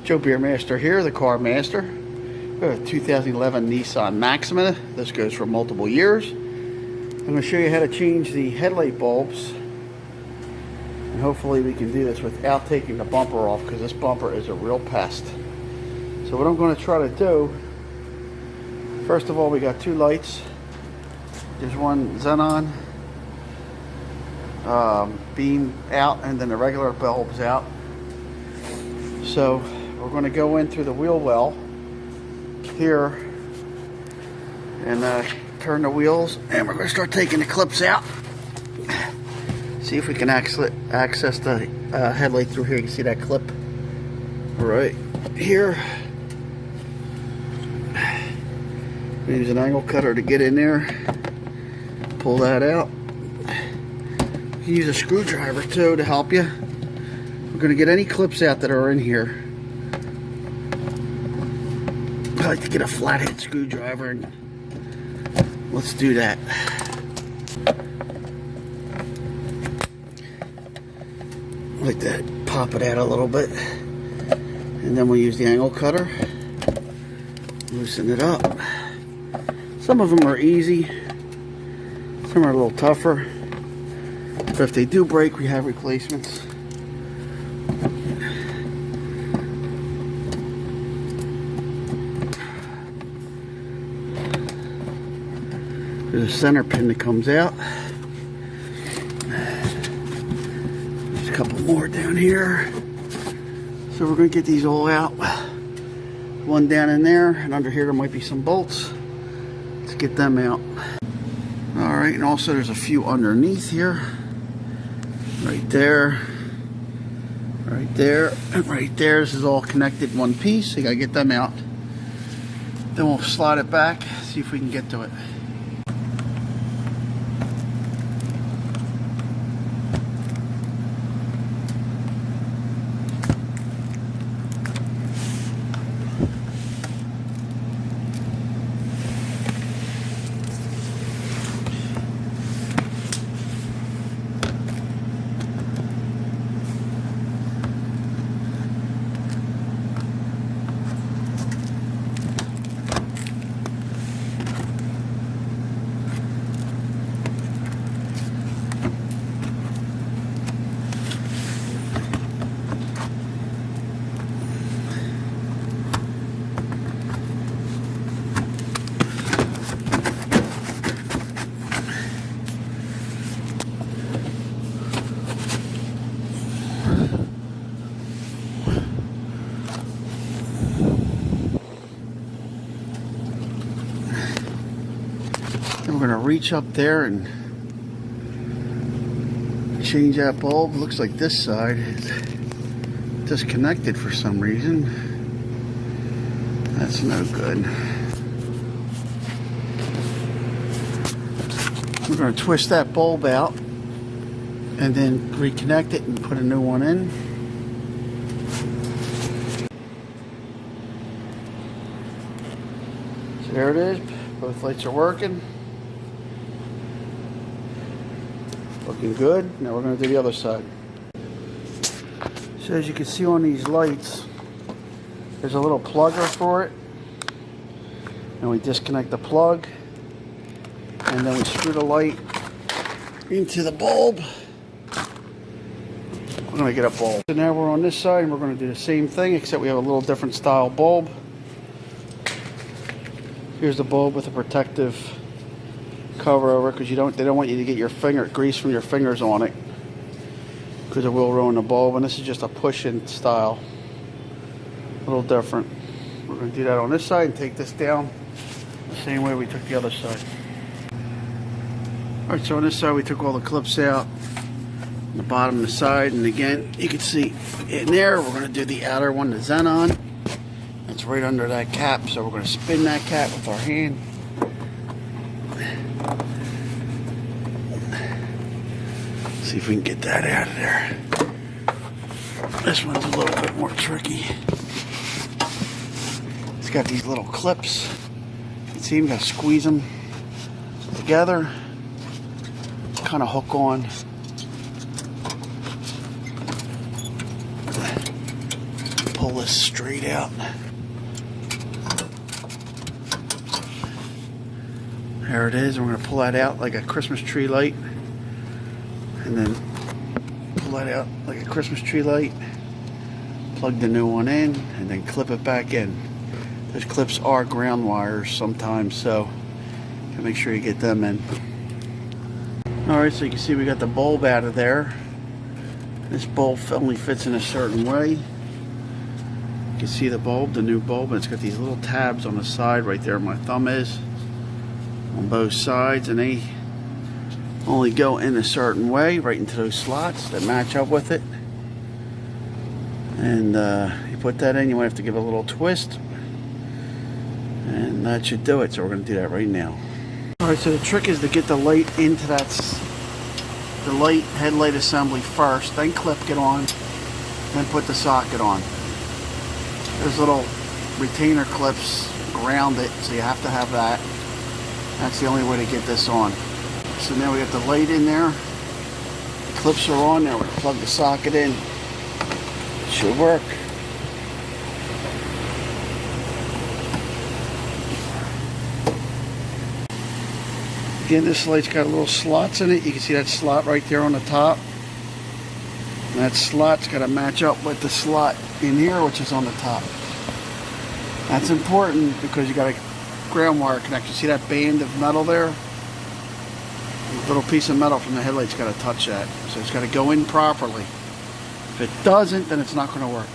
Joe Beer Master here, the Car Master. We have a 2011 Nissan Maxima. This goes for multiple years. I'm going to show you how to change the headlight bulbs. And hopefully we can do this without taking the bumper off, because this bumper is a real pest. So what I'm going to try to do, first of all, we got two lights. There's one Xenon beam out, and then the regular bulbs out. So we're going to go in through the wheel well here and turn the wheels, and we're going to start taking the clips out. See if we can access the headlight through here. You can see that clip right here. Use an angle cutter to get in there, pull that out. You can use a screwdriver too to help you. We're going to get any clips out that are in here. I like to get a flathead screwdriver, and let's do that. Like that, pop it out a little bit, and then we'll use the angle cutter, loosen it up. Some of them are easy, some are a little tougher, but if they do break, we have replacements. There's a center pin that comes out. There's a couple more down here. So we're going to get these all out. One down in there, and under here there might be some bolts. Let's get them out. Alright, and also there's a few underneath here. Right there. Right there. And right there. This is all connected in one piece. So you got to get them out. Then we'll slide it back, see if we can get to it. We're going to reach up there and change that bulb. Looks like this side is disconnected for some reason. That's no good. We're going to twist that bulb out and then reconnect it and put a new one in. So there it is. Both lights are working. Looking good. Now we're going to do the other side. So as you can see on these lights, there's a little plugger for it. And we disconnect the plug. And then we screw the light into the bulb. We're going to get a bulb. So now we're on this side, and we're going to do the same thing, except we have a little different style bulb. Here's the bulb with a protective cover over, because they don't want you to get your grease from your fingers on it, because it will ruin the bulb. And this is just a push-in style, a little different. We're going to do that on this side and take this down the same way we took the other side. Alright, so on this side we took all the clips out, the bottom and the side, and again you can see in there we're going to do the outer one, the Xenon. It's right under that cap, so we're going to spin that cap with our hand. See if we can get that out of there. This one's a little bit more tricky. It's got these little clips. You can see you got to squeeze them together. Kind of hook on. Pull this straight out. There it is. We're going to pull that out like a Christmas tree light. And then pull that out like a Christmas tree light. Plug the new one in and then clip it back in. Those clips are ground wires sometimes, so make sure you get them in. Alright, so you can see we got the bulb out of there. This bulb only fits in a certain way. You can see the bulb, the new bulb, and it's got these little tabs on the side right there where my thumb is. On both sides, and they only go in a certain way, right into those slots that match up with it. And you put that in, you might have to give it a little twist. And that should do it, so we're going to do that right now. Alright, so the trick is to get the light into the light headlight assembly first, then clip it on, then put the socket on. There's little retainer clips around it, so you have to have that. That's the only way to get this on. So now we got the light in there, the clips are on, now we plug the socket in. It should work. Again, this light's got little slots in it. You can see that slot right there on the top. And that slot's got to match up with the slot in here, which is on the top. That's important because you got a ground wire connection. See that band of metal there? A little piece of metal from the headlight's got to touch that. So it's got to go in properly. If it doesn't, then it's not going to work.